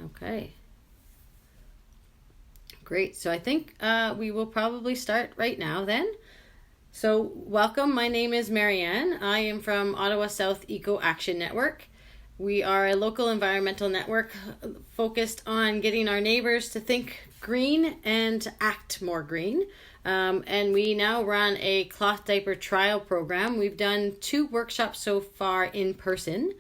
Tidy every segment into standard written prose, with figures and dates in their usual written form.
Okay. Great. So I think we will probably start right now then. So welcome. My name is Marianne. I am from Ottawa South EcoAction Network. We are a local environmental network focused on getting our neighbors to think green and to act more green. And we now run a cloth diaper trial program. We've done 2 workshops so far in person,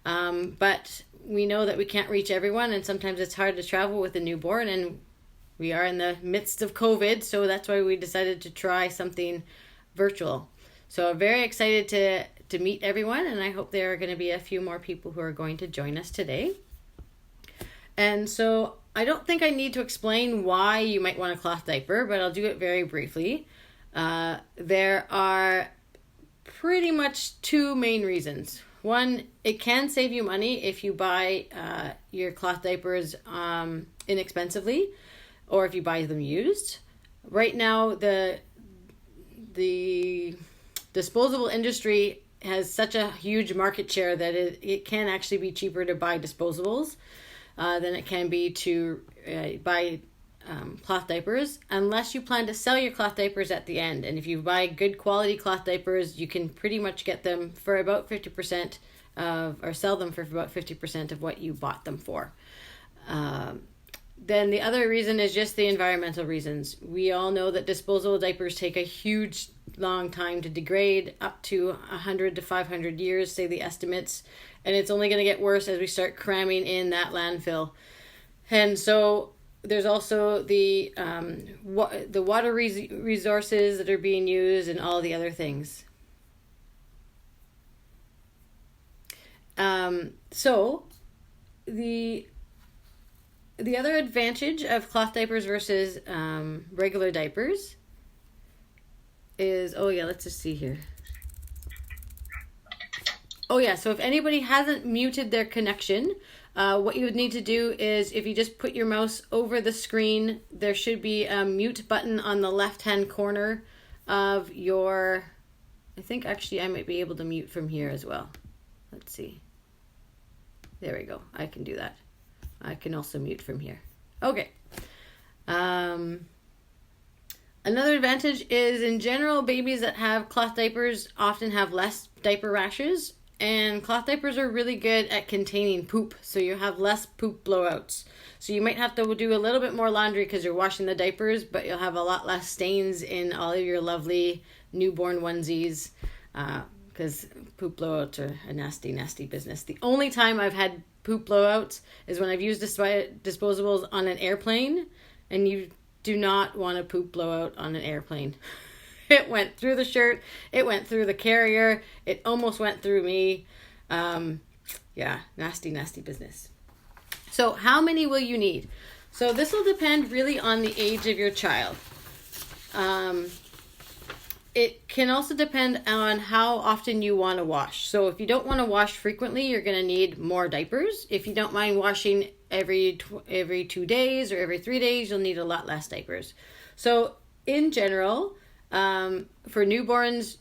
but we know that we can't reach everyone, and sometimes it's hard to travel with a newborn, and we are in the midst of COVID, so that's why we decided to try something virtual. So I'm very excited to meet everyone, and I hope there are going to be a few more people who are going to join us today. And so I don't think I need to explain why you might want a cloth diaper, but I'll do it very briefly. There are pretty much 2 main reasons. One, it can save you money if you buy your cloth diapers inexpensively, or if you buy them used. Right now, the disposable industry has such a huge market share that it can actually be cheaper to buy disposables than it can be to buy cloth diapers, unless you plan to sell your cloth diapers at the end. And if you buy good quality cloth diapers, you can pretty much get them for about 50% or sell them for about 50% of what you bought them for. Then the other reason is just the environmental reasons. We all know that disposable diapers take a huge long time to degrade, up to 100 to 500 years, say the estimates, and it's only going to get worse as we start cramming in that landfill. And so there's also the water resources that are being used and all the other things. So the other advantage of cloth diapers versus regular diapers is, let's just see here. So if anybody hasn't muted their connection, what you would need to do is, if you just put your mouse over the screen, there should be a mute button on the left-hand corner of your, I think actually I might be able to mute from here as well. Let's see. There we go. I can do that. I can also mute from here. Okay. Another advantage is, in general, babies that have cloth diapers often have less diaper rashes, and cloth diapers are really good at containing poop, so you have less poop blowouts. So you might have to do a little bit more laundry because you're washing the diapers, but you'll have a lot less stains in all of your lovely newborn onesies, because poop blowouts are a nasty, nasty business. The only time I've had poop blowouts is when I've used disposables on an airplane, and you do not want a poop blowout on an airplane. It went through the shirt, it went through the carrier, it almost went through me. Nasty, nasty business. So how many will you need? So this will depend really on the age of your child. It can also depend on how often you want to wash. So if you don't want to wash frequently, you're going to need more diapers. If you don't mind washing every 2 days or every 3 days, you'll need a lot less diapers. So in general, for newborns,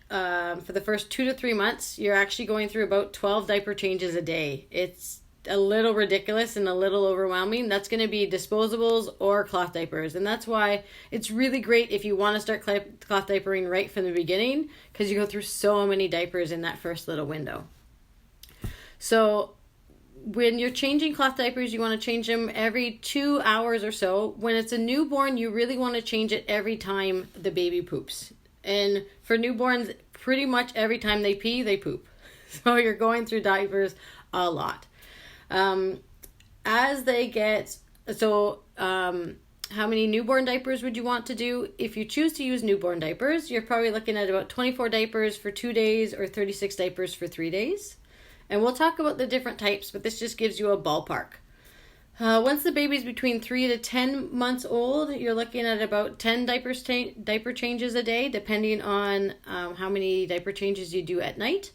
for the first 2 to 3 months, you're actually going through about 12 diaper changes a day. It's a little ridiculous and a little overwhelming. That's going to be disposables or cloth diapers. And that's why it's really great if you want to start cloth diapering right from the beginning, because you go through so many diapers in that first little window. So when you're changing cloth diapers, you want to change them every 2 hours or so. When it's a newborn, you really want to change it every time the baby poops. And for newborns, pretty much every time they pee, they poop. So you're going through diapers a lot. As they get, how many newborn diapers would you want to do? If you choose to use newborn diapers, you're probably looking at about 24 diapers for 2 days or 36 diapers for 3 days. And we'll talk about the different types, but this just gives you a ballpark. Once the baby's between 3 to 10 months old, you're looking at about 10 diaper changes a day, depending on how many diaper changes you do at night.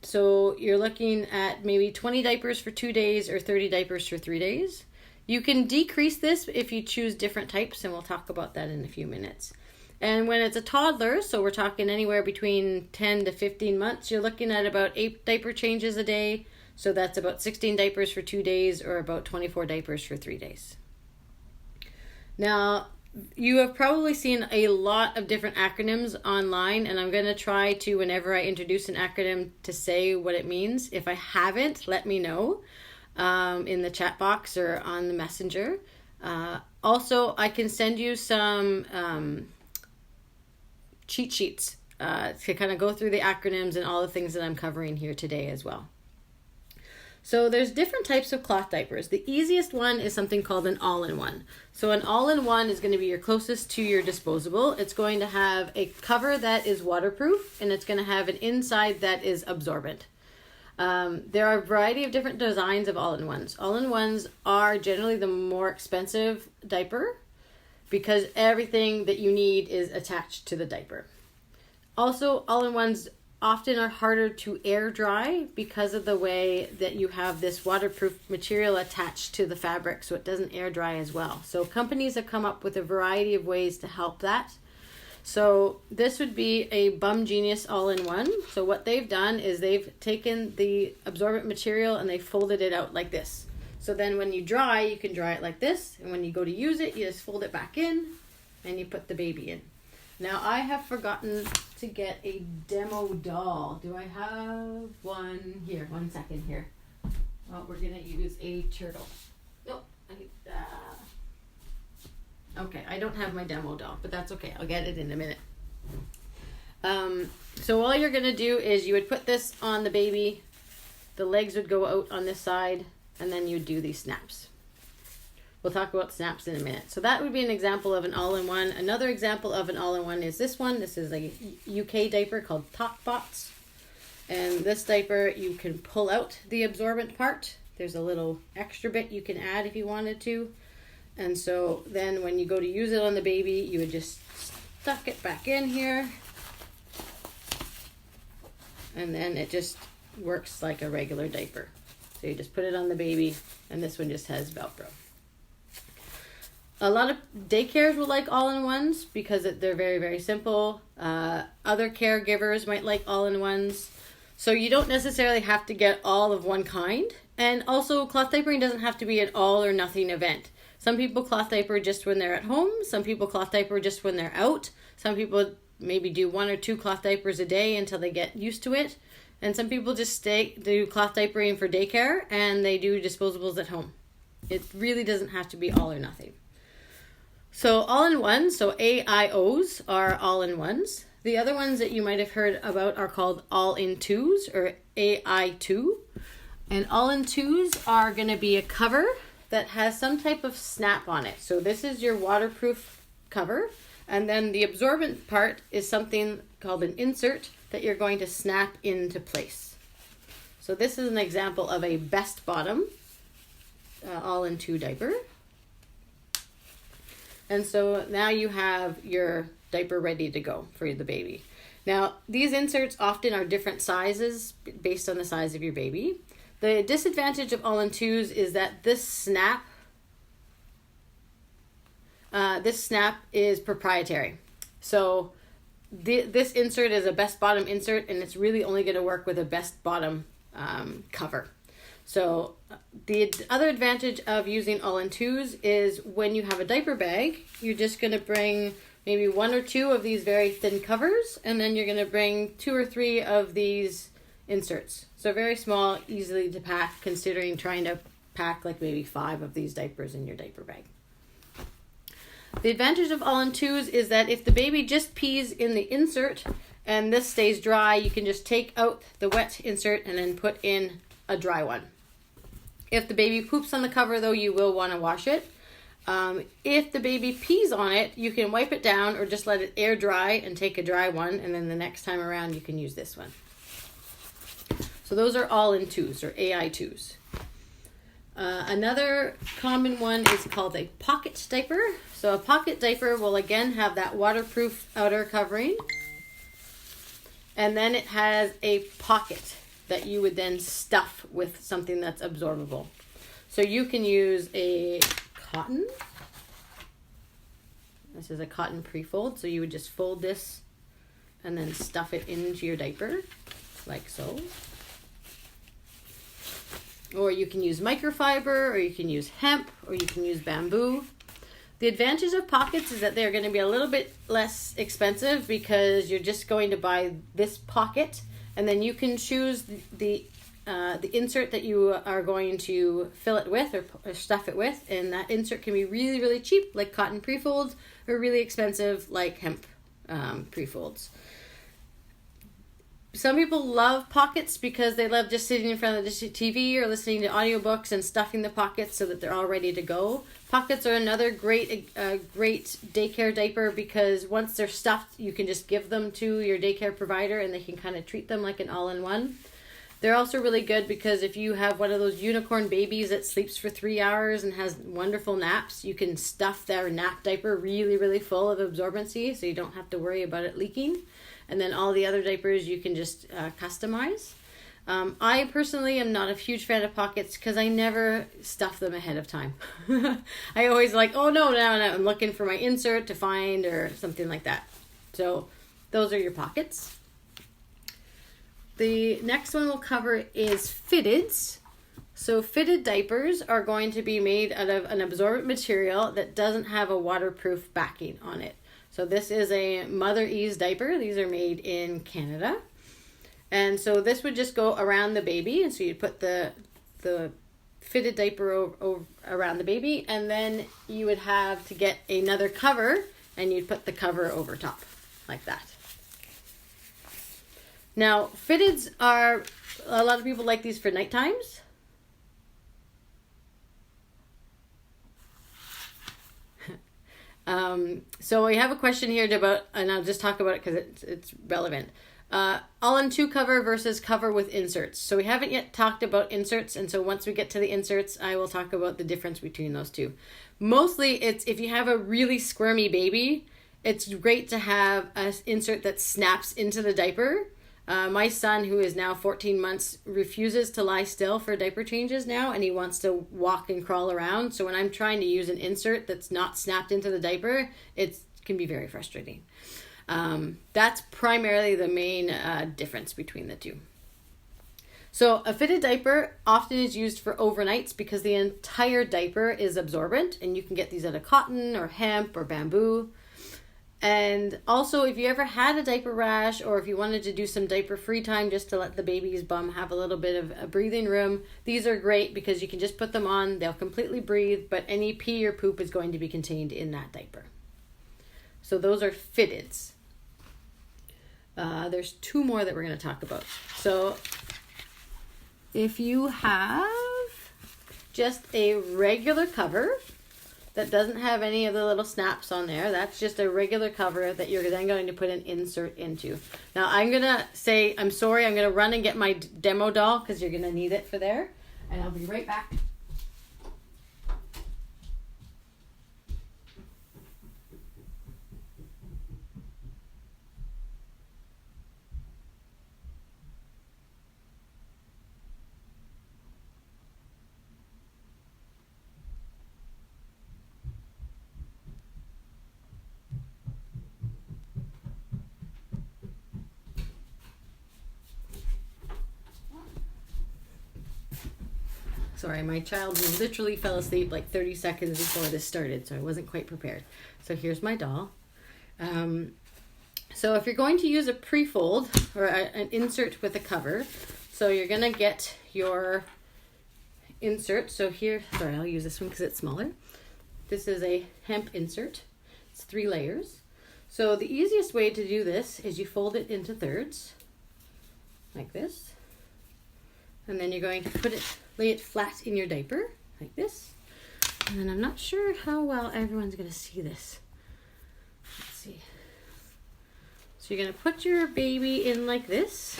So you're looking at maybe 20 diapers for 2 days or 30 diapers for 3 days. You can decrease this if you choose different types, and we'll talk about that in a few minutes. And when it's a toddler, so we're talking anywhere between 10 to 15 months, you're looking at about 8 diaper changes a day. So that's about 16 diapers for 2 days or about 24 diapers for 3 days. Now, you have probably seen a lot of different acronyms online, and I'm going to try to, whenever I introduce an acronym, to say what it means. If I haven't, let me know in the chat box or on the messenger. Also, I can send you some cheat sheets to kind of go through the acronyms and all the things that I'm covering here today as well. So there's different types of cloth diapers. The easiest one is something called an all-in-one. So an all-in-one is going to be your closest to your disposable. It's going to have a cover that is waterproof, and it's going to have an inside that is absorbent. There are a variety of different designs of all-in-ones. All-in-ones are generally the more expensive diaper because everything that you need is attached to the diaper. Also, all-in-ones often are harder to air dry because of the way that you have this waterproof material attached to the fabric, so it doesn't air dry as well. So companies have come up with a variety of ways to help that. So this would be a Bum Genius all-in-one. So what they've done is they've taken the absorbent material and they folded it out like this. So then when you dry, you can dry it like this, and when you go to use it, you just fold it back in and you put the baby in. Now, I have forgotten to get a demo doll. Do I have one? Here, 1 second here. Well, we're going to use a turtle. Nope. Okay, I don't have my demo doll, but that's okay. I'll get it in a minute. So all you're going to do is you would put this on the baby. The legs would go out on this side, and then you'd do these snaps. We'll talk about snaps in a minute. So that would be an example of an all-in-one. Another example of an all-in-one is this one. This is a UK diaper called Top Bots. And this diaper, you can pull out the absorbent part. There's a little extra bit you can add if you wanted to. And so then when you go to use it on the baby, you would just stuck it back in here. And then it just works like a regular diaper. So you just put it on the baby, and this one just has Velcro. A lot of daycares will like all-in-ones because they're very, very simple. Other caregivers might like all-in-ones. So you don't necessarily have to get all of one kind. And also, cloth diapering doesn't have to be an all or nothing event. Some people cloth diaper just when they're at home. Some people cloth diaper just when they're out. Some people maybe do 1 or 2 cloth diapers a day until they get used to it. And some people just do cloth diapering for daycare, and they do disposables at home. It really doesn't have to be all or nothing. So all-in-ones, so AIOs are all-in-ones. The other ones that you might have heard about are called all-in-twos or AI2. And all-in-twos are going to be a cover that has some type of snap on it. So this is your waterproof cover. And then the absorbent part is something called an insert that you're going to snap into place. So this is an example of a best bottom all-in-two diaper. And so now you have your diaper ready to go for the baby. Now, these inserts often are different sizes based on the size of your baby. The disadvantage of all-in-twos is that this snap is proprietary. So this insert is a best bottom insert, and it's really only going to work with a best bottom cover. So the other advantage of using all-in-twos is when you have a diaper bag, you're just going to bring maybe 1 or 2 of these very thin covers, and then you're going to bring 2 or 3 of these inserts. So very small, easily to pack, considering trying to pack like maybe 5 of these diapers in your diaper bag. The advantage of all-in-twos is that if the baby just pees in the insert and this stays dry, you can just take out the wet insert and then put in a dry one. If the baby poops on the cover, though, you will want to wash it. If the baby pees on it, you can wipe it down or just let it air dry and take a dry one, and then the next time around you can use this one. So those are all-in-twos or AI2s. Another common one is called a pocket diaper. So a pocket diaper will again have that waterproof outer covering, and then it has a pocket that you would then stuff with something that's absorbable. So you can use a cotton. This is a cotton pre-fold. So you would just fold this and then stuff it into your diaper like so. or you can use microfiber, or you can use hemp, or you can use bamboo. The advantage of pockets is that they're going to be a little bit less expensive because you're just going to buy this pocket, and then you can choose the insert that you are going to fill it with or stuff it with, and that insert can be really, really cheap, like cotton pre-folds, or really expensive, like hemp pre-folds. Some people love pockets because they love just sitting in front of the TV or listening to audiobooks and stuffing the pockets so that they're all ready to go. Pockets are another great daycare diaper because once they're stuffed, you can just give them to your daycare provider and they can kind of treat them like an all-in-one. They're also really good because if you have one of those unicorn babies that sleeps for 3 hours and has wonderful naps, you can stuff their nap diaper really, really full of absorbency so you don't have to worry about it leaking. And then all the other diapers you can just customize. I personally am not a huge fan of pockets because I never stuff them ahead of time. I always like, oh no, now I'm looking for my insert to find or something like that. So those are your pockets. The next one we'll cover is fitteds. So fitted diapers are going to be made out of an absorbent material that doesn't have a waterproof backing on it. So this is a Mother Ease diaper. These are made in Canada. And so this would just go around the baby. And so you'd put the fitted diaper over around the baby. And then you would have to get another cover. And you'd put the cover over top like that. Now, fitteds are, a lot of people like these for night times. So we have a question here about, and I'll just talk about it because it's relevant. All-in-two cover versus cover with inserts. So we haven't yet talked about inserts, and so once we get to the inserts, I will talk about the difference between those two. Mostly, it's if you have a really squirmy baby, it's great to have an insert that snaps into the diaper. My son, who is now 14 months, refuses to lie still for diaper changes now, and he wants to walk and crawl around. So when I'm trying to use an insert that's not snapped into the diaper, it can be very frustrating. That's primarily the main difference between the two. So a fitted diaper often is used for overnights because the entire diaper is absorbent, and you can get these out of cotton or hemp or bamboo. And also, if you ever had a diaper rash or if you wanted to do some diaper free time just to let the baby's bum have a little bit of a breathing room, these are great because you can just put them on, they'll completely breathe, but any pee or poop is going to be contained in that diaper. So those are fitteds. There's two more that we're going to talk about. So if you have just a regular cover that doesn't have any of the little snaps on there, that's just a regular cover that you're then going to put an insert into. Now I'm going to say, I'm sorry, I'm going to run and get my demo doll because you're going to need it for there. And I'll be right back. Sorry, my child literally fell asleep like 30 seconds before this started, so I wasn't quite prepared. So here's my doll. So if you're going to use a pre-fold or an insert with a cover, so you're going to get your insert. So here, sorry, I'll use this one because it's smaller. This is a hemp insert. It's 3 layers. So the easiest way to do this is you fold it into thirds, like this. And then you're going to lay it flat in your diaper, like this. And then I'm not sure how well everyone's going to see this. Let's see. So you're going to put your baby in like this,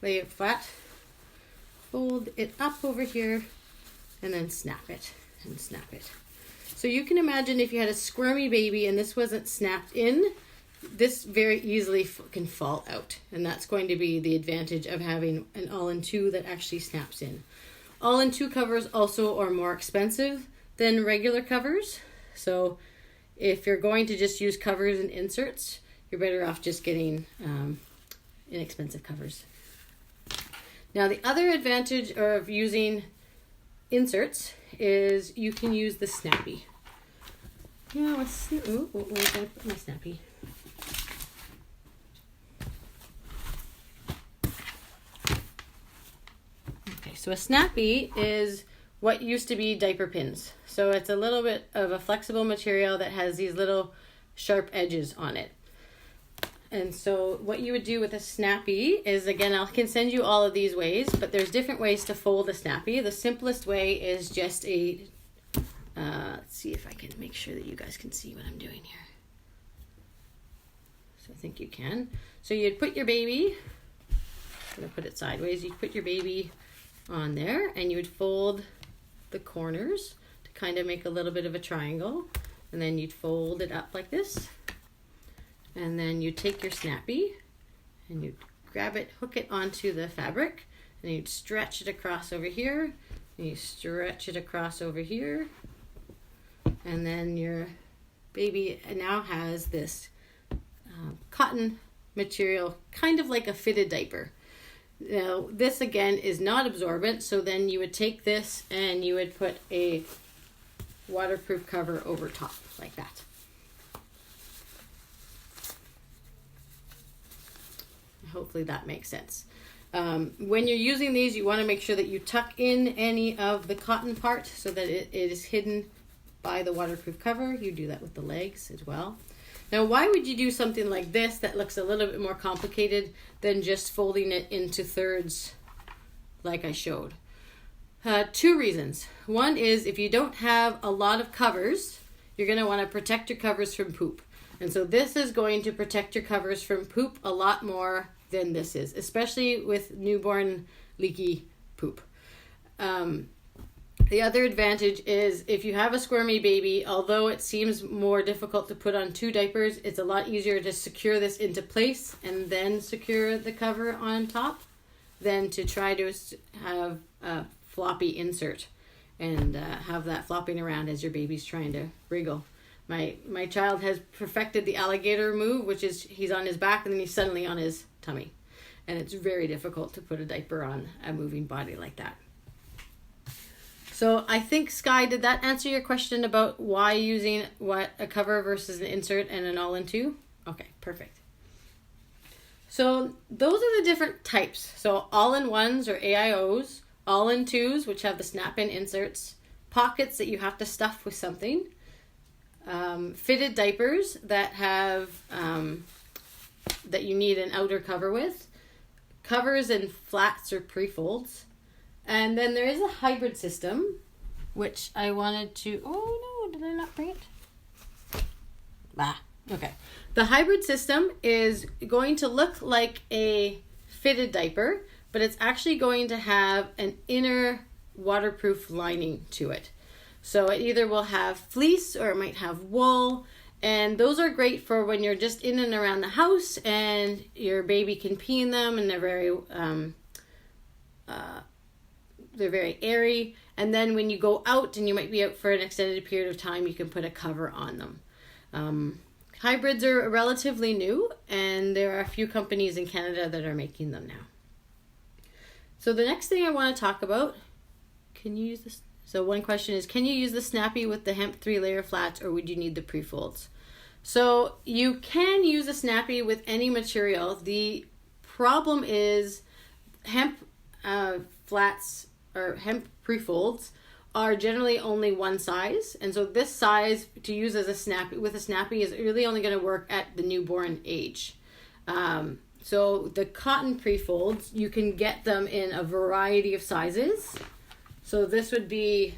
lay it flat, fold it up over here, and then snap it and snap it. So you can imagine if you had a squirmy baby and this wasn't snapped in, this very easily can fall out, and that's going to be the advantage of having an all-in-two that actually snaps in. All-in-two covers also are more expensive than regular covers, so if you're going to just use covers and inserts, you're better off just getting inexpensive covers. Now the other advantage of using inserts is you can use the snappy. Yeah, where did I put my snappy? Okay, so a snappy is what used to be diaper pins. So it's a little bit of a flexible material that has these little sharp edges on it. And so what you would do with a snappy is, again, I can send you all of these ways, but there's different ways to fold a snappy. The simplest way is just let's see if I can make sure that you guys can see what I'm doing here. So I think you can. So you'd put your baby, I'm going to put it sideways, you'd put your baby on there and you would fold the corners to kind of make a little bit of a triangle, and then you'd fold it up like this. And then you take your snappy and you grab it, hook it onto the fabric, and you'd stretch it across over here, and you stretch it across over here, and then your baby now has this cotton material, kind of like a fitted diaper. Now this again is not absorbent, so then you would take this and you would put a waterproof cover over top like that. Hopefully that makes sense. When you're using these, you want to make sure that you tuck in any of the cotton part so that it is hidden by the waterproof cover. You do that with the legs as well. Now, why would you do something like this that looks a little bit more complicated than just folding it into thirds like I showed? Two reasons. One is if you don't have a lot of covers, you're going to want to protect your covers from poop. And so this is going to protect your covers from poop a lot more than this is, especially with newborn leaky poop. The other advantage is if you have a squirmy baby, although it seems more difficult to put on two diapers, it's a lot easier to secure this into place and then secure the cover on top than to try to have a floppy insert and have that flopping around as your baby's trying to wriggle. My child has perfected the alligator move, which is he's on his back and then he's suddenly on his tummy. And it's very difficult to put a diaper on a moving body like that. So I think, Sky, did that answer your question about why using a cover versus an insert and an all-in-two? Okay, perfect. So those are the different types. So all-in-ones or AIOs, all-in-twos, which have the snap-in inserts, pockets that you have to stuff with something, fitted diapers that have that you need an outer cover with, covers in flats or pre-folds, and then there is a hybrid system, which I wanted to. Oh no, did I not bring it? Okay. The hybrid system is going to look like a fitted diaper, but it's actually going to have an inner waterproof lining to it. So it either will have fleece or it might have wool, and those are great for when you're just in and around the house and your baby can pee in them, and they're very airy. And then when you go out and you might be out for an extended period of time, you can put a cover on them. Hybrids are relatively new, and there are a few companies in Canada that are making them now. So the next thing I want to talk about, can you use this? So one question is, can you use the snappy with the hemp 3-layer flats, or would you need the pre-folds? So you can use a snappy with any material. The problem is hemp flats or hemp pre-folds are generally only one size, and so this size to use as a snappy with a snappy is really only going to work at the newborn age. So the cotton pre-folds, you can get them in a variety of sizes. So this would be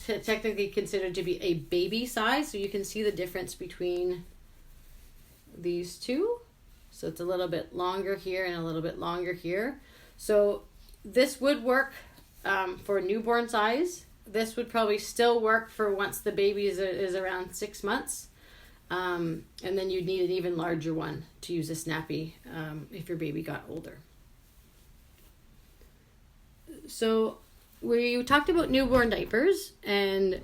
technically considered to be a baby size, so you can see the difference between these two. So it's a little bit longer here and a little bit longer here. So this would work for newborn size. This would probably still work for once the baby is around 6 months. And then you'd need an even larger one to use a snappy if your baby got older. So we talked about newborn diapers, and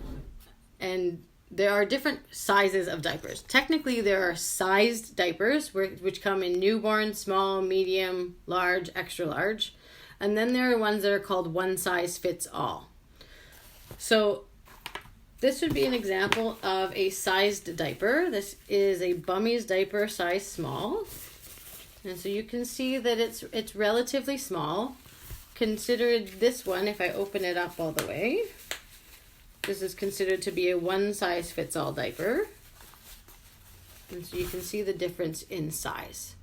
there are different sizes of diapers. Technically, there are sized diapers which come in newborn, small, medium, large, extra large. And then there are ones that are called one size fits all. So this would be an example of a sized diaper. This is a Bummy's diaper size small. And so you can see that it's relatively small. Considered this one, if I open it up all the way, this is considered to be a one size fits all diaper. And so you can see the difference in size.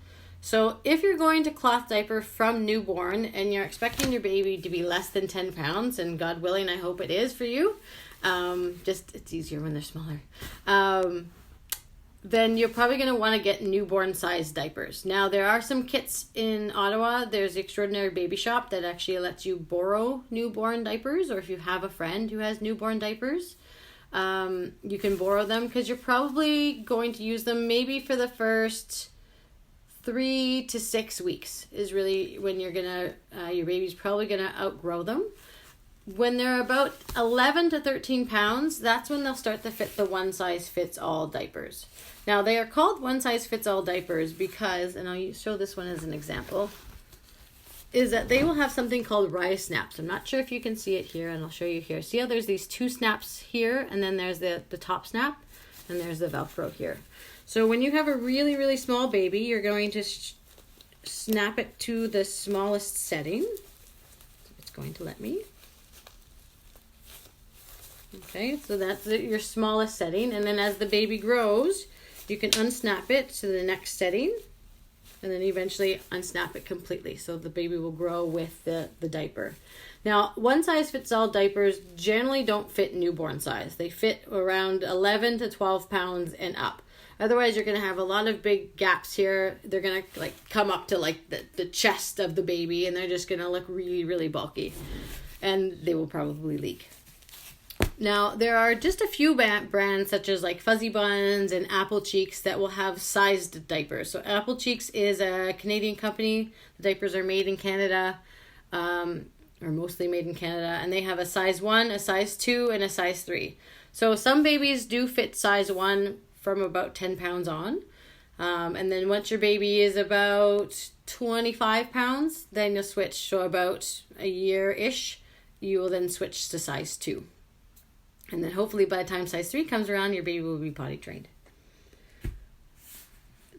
So if you're going to cloth diaper from newborn and you're expecting your baby to be less than 10 pounds, and God willing, I hope it is for you, it's easier when they're smaller, then you're probably going to want to get newborn size diapers. Now, there are some kits in Ottawa. There's the Extraordinary Baby Shop that actually lets you borrow newborn diapers, or if you have a friend who has newborn diapers, you can borrow them, because you're probably going to use them maybe for the first 3 to 6 weeks is really when you're gonna your baby's probably gonna outgrow them. When they're about 11 to 13 pounds, that's when they'll start to fit the one size fits all diapers. Now, they are called one size fits all diapers because, and I'll show this one as an example, is that they will have something called rise snaps. I'm not sure if you can see it here, and I'll show you here. See how there's these 2 snaps here, and then there's the top snap, and there's the Velcro here. So when you have a really, really small baby, you're going to snap it to the smallest setting. It's going to let me. Okay, so that's your smallest setting. And then as the baby grows, you can unsnap it to the next setting, and then eventually unsnap it completely. So the baby will grow with the diaper. Now, one size fits all diapers generally don't fit newborn size. They fit around 11 to 12 pounds and up. Otherwise, you're going to have a lot of big gaps here. They're going to come up to the chest of the baby, and they're just going to look really, really bulky. And they will probably leak. Now, there are just a few brands such as Fuzzy Buns and Apple Cheeks that will have sized diapers. So Apple Cheeks is a Canadian company. The diapers are made in Canada, or mostly made in Canada. And they have a size 1, a size 2, and a size 3. So some babies do fit size 1 from about 10 pounds on. And then once your baby is about 25 pounds, then you'll switch. So about a year-ish, you will then switch to size 2. And then hopefully by the time size 3 comes around, your baby will be potty trained.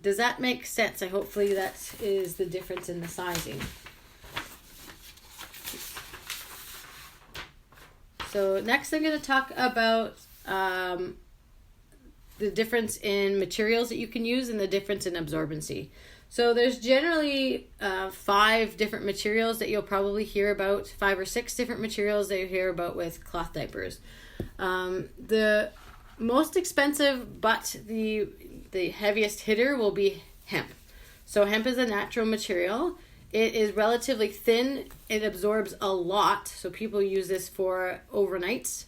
Does that make sense? Hopefully that is the difference in the sizing. So next I'm going to talk about the difference in materials that you can use and the difference in absorbency. So there's generally 5 different materials that you'll probably hear about, 5 or 6 different materials that you hear about with cloth diapers. The most expensive but the heaviest hitter will be hemp. So hemp is a natural material. It is relatively thin. It absorbs a lot. So people use this for overnights.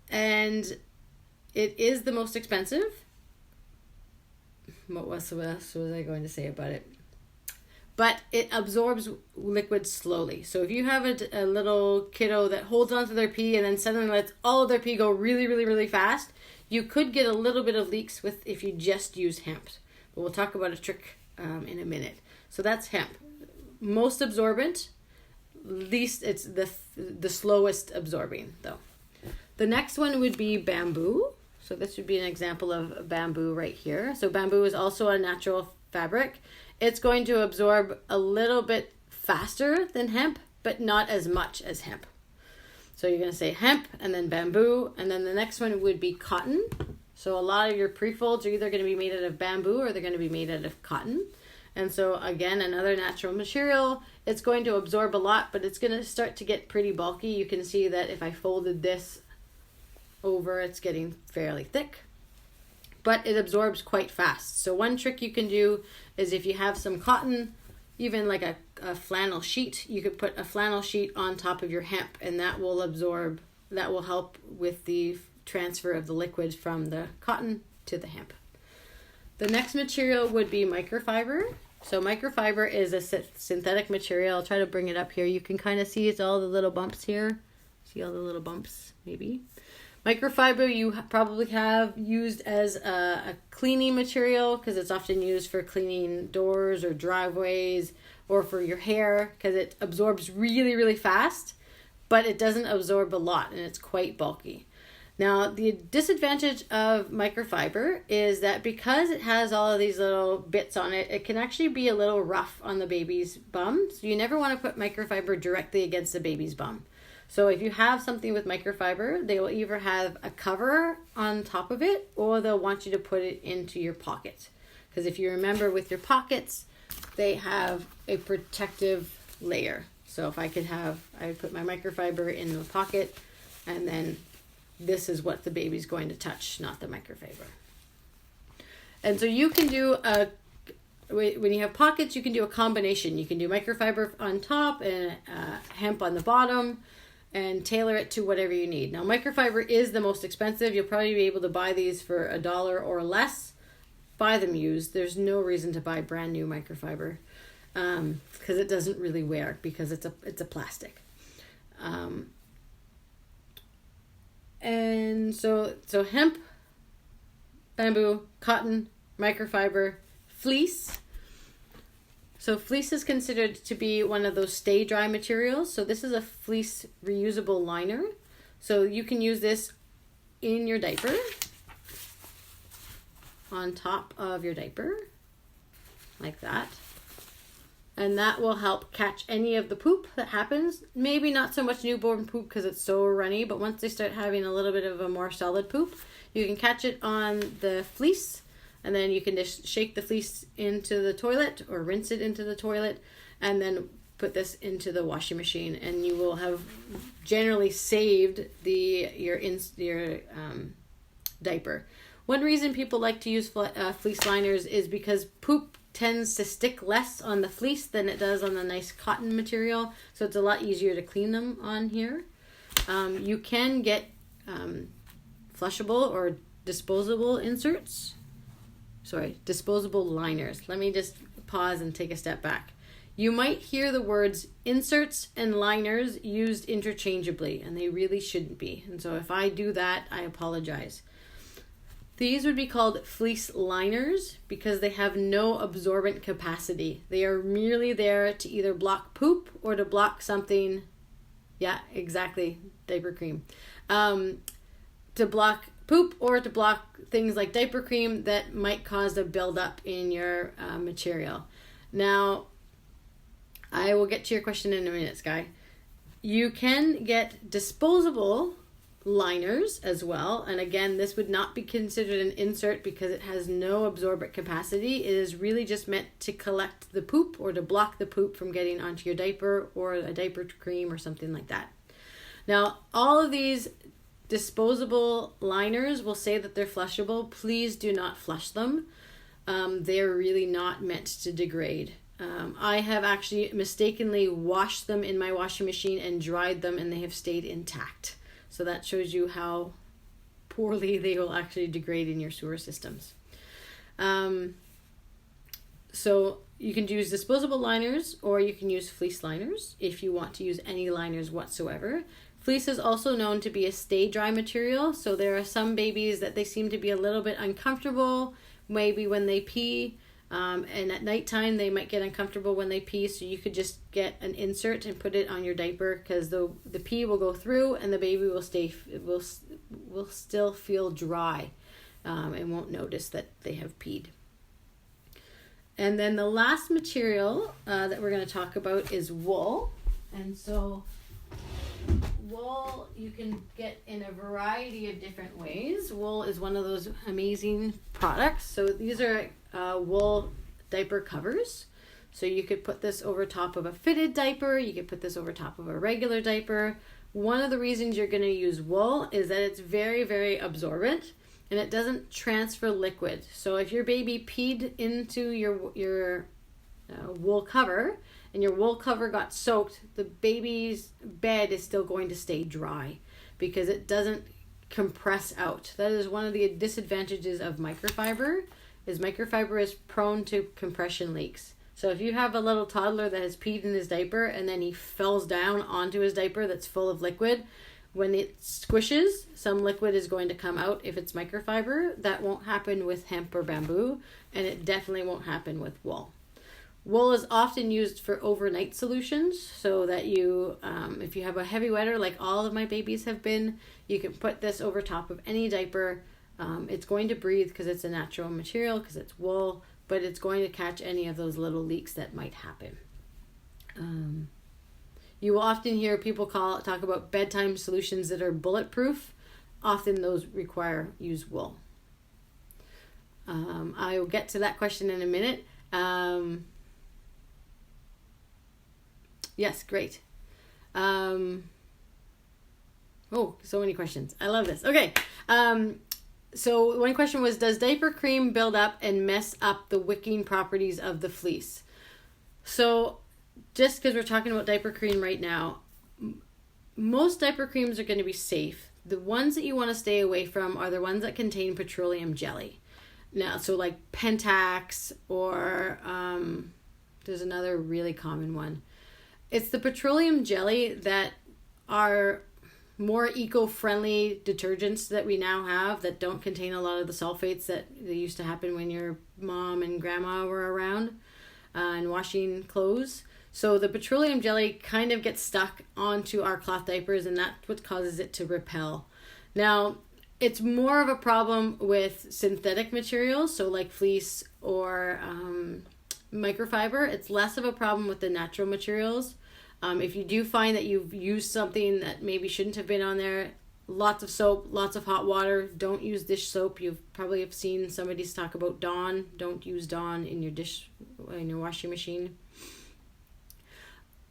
And it is the most expensive. What else was I going to say about it? But it absorbs liquid slowly. So if you have a little kiddo that holds onto their pee and then suddenly lets all of their pee go really, really, really fast, you could get a little bit of leaks if you just use hemp. But we'll talk about a trick in a minute. So that's hemp. Most absorbent, least it's the slowest absorbing though. The next one would be bamboo. So this would be an example of bamboo right here. So bamboo is also a natural fabric. It's going to absorb a little bit faster than hemp, but not as much as hemp. So you're going to say hemp and then bamboo, and then the next one would be cotton. So a lot of your pre-folds are either going to be made out of bamboo or they're going to be made out of cotton. And so again, another natural material. It's going to absorb a lot, but it's going to start to get pretty bulky. You can see that if I folded this over, it's getting fairly thick, but it absorbs quite fast. So one trick you can do is if you have some cotton, even like a flannel sheet, you could put a flannel sheet on top of your hemp, and that will absorb, that will help with the transfer of the liquid from the cotton to the hemp. The next material would be microfiber. So microfiber is a synthetic material. I'll try to bring it up here. You can kind of see it's all the little bumps here. See all the little bumps, maybe? Microfiber you probably have used as a cleaning material because it's often used for cleaning doors or driveways or for your hair, because it absorbs really, really fast, but it doesn't absorb a lot, and it's quite bulky. Now, the disadvantage of microfiber is that because it has all of these little bits on it, it can actually be a little rough on the baby's bum. So you never want to put microfiber directly against the baby's bum. So if you have something with microfiber, they will either have a cover on top of it, or they'll want you to put it into your pocket. Because if you remember with your pockets, they have a protective layer. So if I would put my microfiber in the pocket, and then this is what the baby's going to touch, not the microfiber. And so you can do when you have pockets, you can do a combination. You can do microfiber on top and hemp on the bottom, and tailor it to whatever you need. Now, microfiber is the most expensive. You'll probably be able to buy these for $1 or less. Buy them used. There's no reason to buy brand new microfiber, because it doesn't really wear, because it's a plastic. And so hemp, bamboo, cotton, microfiber, fleece. So fleece is considered to be one of those stay dry materials. So this is a fleece reusable liner. So you can use this in your diaper, on top of your diaper, like that. And that will help catch any of the poop that happens. Maybe not so much newborn poop because it's so runny, but once they start having a little bit of a more solid poop, you can catch it on the fleece, and then you can just shake the fleece into the toilet or rinse it into the toilet, and then put this into the washing machine, and you will have generally saved your diaper. One reason people like to use fleece liners is because poop tends to stick less on the fleece than it does on the nice cotton material, so it's a lot easier to clean them on here. You can get flushable or disposable liners. Let me just pause and take a step back. You might hear the words inserts and liners used interchangeably, and they really shouldn't be. And so if I do that, I apologize. These would be called fleece liners because they have no absorbent capacity. They are merely there to either block poop or to block something. Yeah, exactly. Diaper cream. To block poop or to block things like diaper cream that might cause a buildup in your material. Now, I will get to your question in a minute, Sky. You can get disposable liners as well, and again, this would not be considered an insert because it has no absorbent capacity. It is really just meant to collect the poop or to block the poop from getting onto your diaper or a diaper cream or something like that. Now, all of these disposable liners will say that they're flushable. Please do not flush them. They're really not meant to degrade. I have actually mistakenly washed them in my washing machine and dried them, and they have stayed intact. So that shows you how poorly they will actually degrade in your sewer systems. So you can use disposable liners, or you can use fleece liners if you want to use any liners whatsoever. Fleece is also known to be a stay dry material. So there are some babies that they seem to be a little bit uncomfortable, maybe when they pee. And at nighttime they might get uncomfortable when they pee, so you could just get an insert and put it on your diaper, because the pee will go through and the baby will still feel dry and won't notice that they have peed. And then the last material that we're going to talk about is wool. And so wool you can get in a variety of different ways. Wool is one of those amazing products. So these are wool diaper covers. So you could put this over top of a fitted diaper. You could put this over top of a regular diaper. One of the reasons you're going to use wool is that it's very, very absorbent and it doesn't transfer liquid. So if your baby peed into your wool cover and your wool cover got soaked, the baby's bed is still going to stay dry because it doesn't compress out. That is one of the disadvantages of microfiber. Microfiber is prone to compression leaks. So if you have a little toddler that has peed in his diaper and then he falls down onto his diaper that's full of liquid, when it squishes, some liquid is going to come out if it's microfiber. That won't happen with hemp or bamboo, and it definitely won't happen with wool. Wool is often used for overnight solutions, so that you, if you have a heavy wetter like all of my babies have been, you can put this over top of any diaper. It's going to breathe because it's a natural material, because it's wool, but it's going to catch any of those little leaks that might happen. You will often hear people talk about bedtime solutions that are bulletproof. Often those use wool. I will get to that question in a minute. Yes, great. Oh, so many questions. I love this. Okay. So one question was, does diaper cream build up and mess up the wicking properties of the fleece? So just because we're talking about diaper cream right now, most diaper creams are going to be safe. The ones that you want to stay away from are the ones that contain petroleum jelly. Now, so like Pentax, or there's another really common one. It's the petroleum jelly that are more eco-friendly detergents that we now have that don't contain a lot of the sulfates that used to happen when your mom and grandma were around and washing clothes. So the petroleum jelly kind of gets stuck onto our cloth diapers, and that's what causes it to repel. Now, it's more of a problem with synthetic materials, so like fleece or microfiber. It's less of a problem with the natural materials. If you do find that you've used something that maybe shouldn't have been on there, lots of soap, lots of hot water. Don't use dish soap. You've probably have seen somebody talk about Dawn. Don't use Dawn in your washing machine.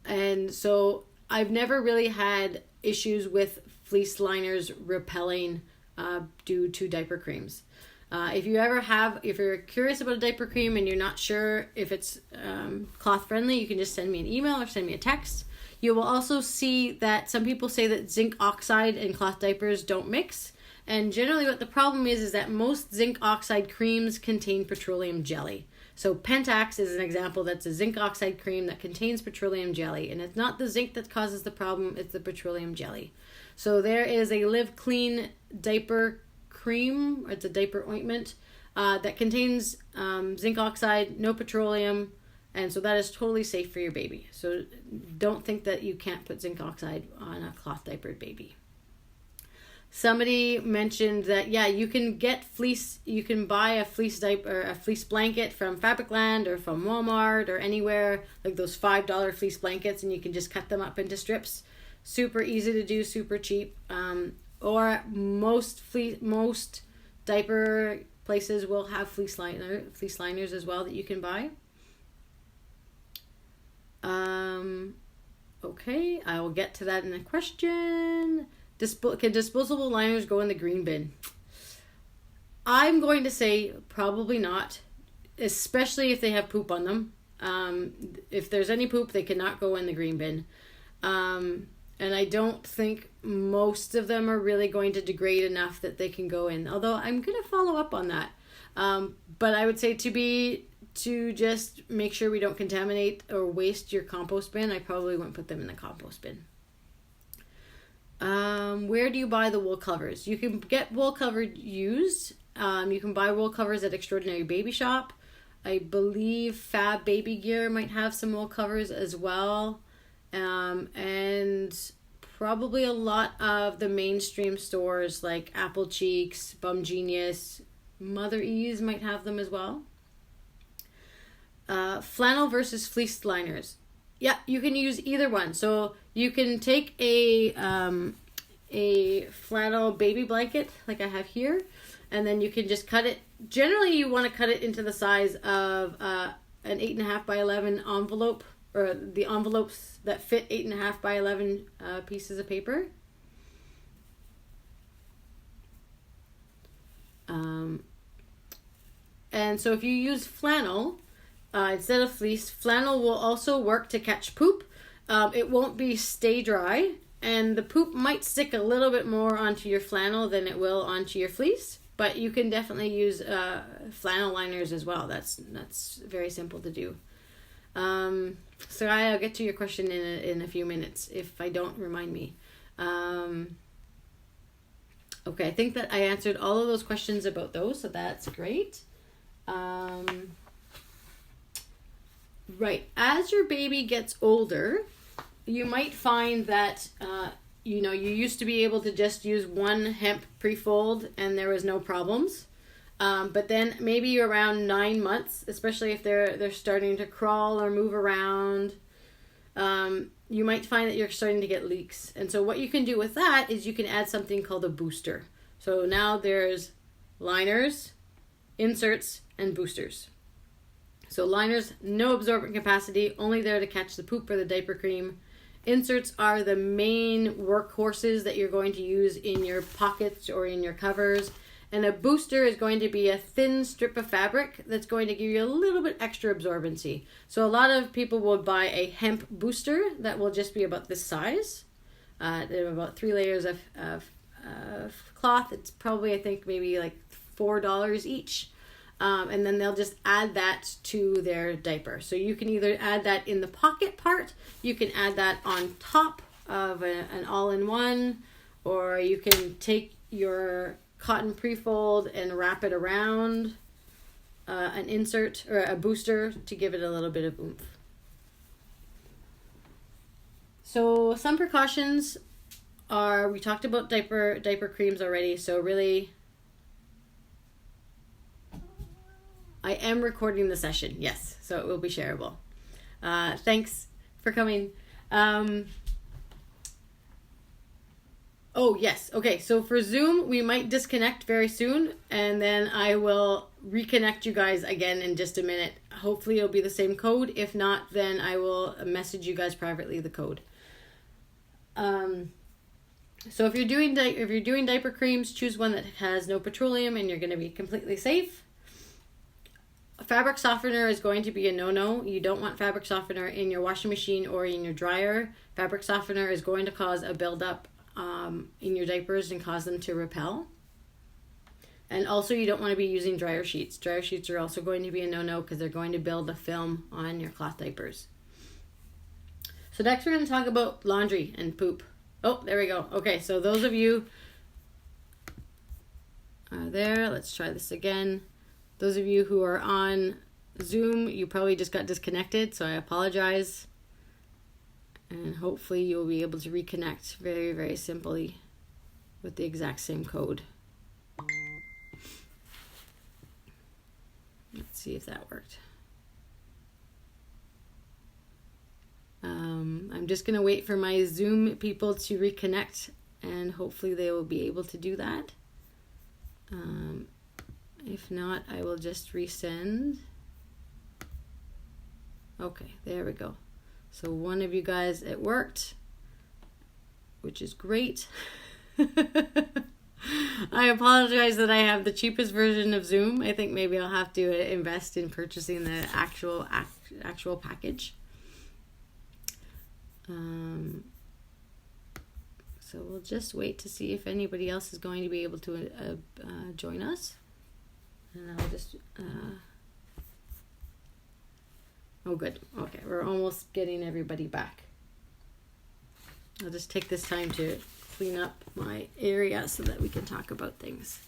And so I've never really had issues with fleece liners repelling due to diaper creams. If you're curious about a diaper cream and you're not sure if it's cloth friendly, you can just send me an email or send me a text. You will also see that some people say that zinc oxide and cloth diapers don't mix. And generally what the problem is that most zinc oxide creams contain petroleum jelly. So Pentax is an example that's a zinc oxide cream that contains petroleum jelly. And it's not the zinc that causes the problem, it's the petroleum jelly. So there is a Live Clean diaper cream, it's a diaper ointment that contains zinc oxide, no petroleum, and so that is totally safe for your baby. So don't think that you can't put zinc oxide on a cloth diapered baby. Somebody mentioned that, yeah, you can get fleece, you can buy a fleece diaper, a fleece blanket from Fabricland or from Walmart or anywhere, like those $5 fleece blankets, and you can just cut them up into strips. Super easy to do, super cheap. Or most diaper places will have fleece liners as well that you can buy. Okay, I will get to that in a question. Can disposable liners go in the green bin? I'm going to say probably not, especially if they have poop on them. If there's any poop, they cannot go in the green bin. And I don't think most of them are really going to degrade enough that they can go in. Although I'm going to follow up on that. But I would say to just make sure we don't contaminate or waste your compost bin, I probably wouldn't put them in the compost bin. Where do you buy the wool covers? You can get wool covered used. You can buy wool covers at Extraordinary Baby Shop. I believe Fab Baby Gear might have some wool covers as well. And probably a lot of the mainstream stores like Apple Cheeks, Bum Genius, Mother Ease might have them as well. Flannel versus fleece liners. Yeah, you can use either one. So you can take a flannel baby blanket like I have here, and then you can just cut it. Generally, you want to cut it into the size of an 8.5 by 11 envelope, or the envelopes that fit 8.5 by 11 pieces of paper. And so if you use flannel instead of fleece, flannel will also work to catch poop. It won't be stay dry, and the poop might stick a little bit more onto your flannel than it will onto your fleece. But you can definitely use flannel liners as well. That's very simple to do. So I'll get to your question in a few minutes if I don't, remind me. Okay, I think that I answered all of those questions about those, so that's great. Right. As your baby gets older, you might find that, you used to be able to just use one hemp pre-fold and there was no problems. But then maybe around 9 months, especially if they're starting to crawl or move around, you might find that you're starting to get leaks. And so what you can do with that is you can add something called a booster. So now there's liners, inserts, and boosters. So liners, no absorbent capacity, only there to catch the poop or the diaper cream. Inserts are the main workhorses that you're going to use in your pockets or in your covers. And a booster is going to be a thin strip of fabric that's going to give you a little bit extra absorbency. So a lot of people will buy a hemp booster that will just be about this size. They have about 3 layers of cloth. It's probably, I think, maybe like $4 each. And then they'll just add that to their diaper. So you can either add that in the pocket part, you can add that on top of an all-in-one, or you can take your cotton pre-fold and wrap it around an insert or a booster to give it a little bit of oomph. So some precautions are, we talked about diaper creams already, so really I am recording the session, yes, so it will be shareable. Thanks for coming. Oh, yes. Okay, so for Zoom, we might disconnect very soon, and then I will reconnect you guys again in just a minute. Hopefully it'll be the same code. If not, then I will message you guys privately the code. So if you're doing diaper creams, choose one that has no petroleum and you're going to be completely safe. Fabric softener is going to be a no-no. You don't want fabric softener in your washing machine or in your dryer. Fabric softener is going to cause a buildup in your diapers and cause them to repel. And also you don't want to be using dryer sheets. Dryer sheets are also going to be a no-no because they're going to build a film on your cloth diapers. So next we're going to talk about laundry and poop. Oh, there we go. Okay, so those of you are there, let's try this again. Those of you who are on Zoom, you probably just got disconnected, so I apologize. And hopefully you'll be able to reconnect very, very simply with the exact same code. Let's see if that worked. I'm just going to wait for my Zoom people to reconnect, and hopefully they will be able to do that. If not, I will just resend. Okay, there we go. So one of you guys, it worked, which is great. I apologize that I have the cheapest version of Zoom. I think maybe I'll have to invest in purchasing the actual package. So we'll just wait to see if anybody else is going to be able to join us. And I'll just... Oh, good. Okay, we're almost getting everybody back. I'll just take this time to clean up my area so that we can talk about things.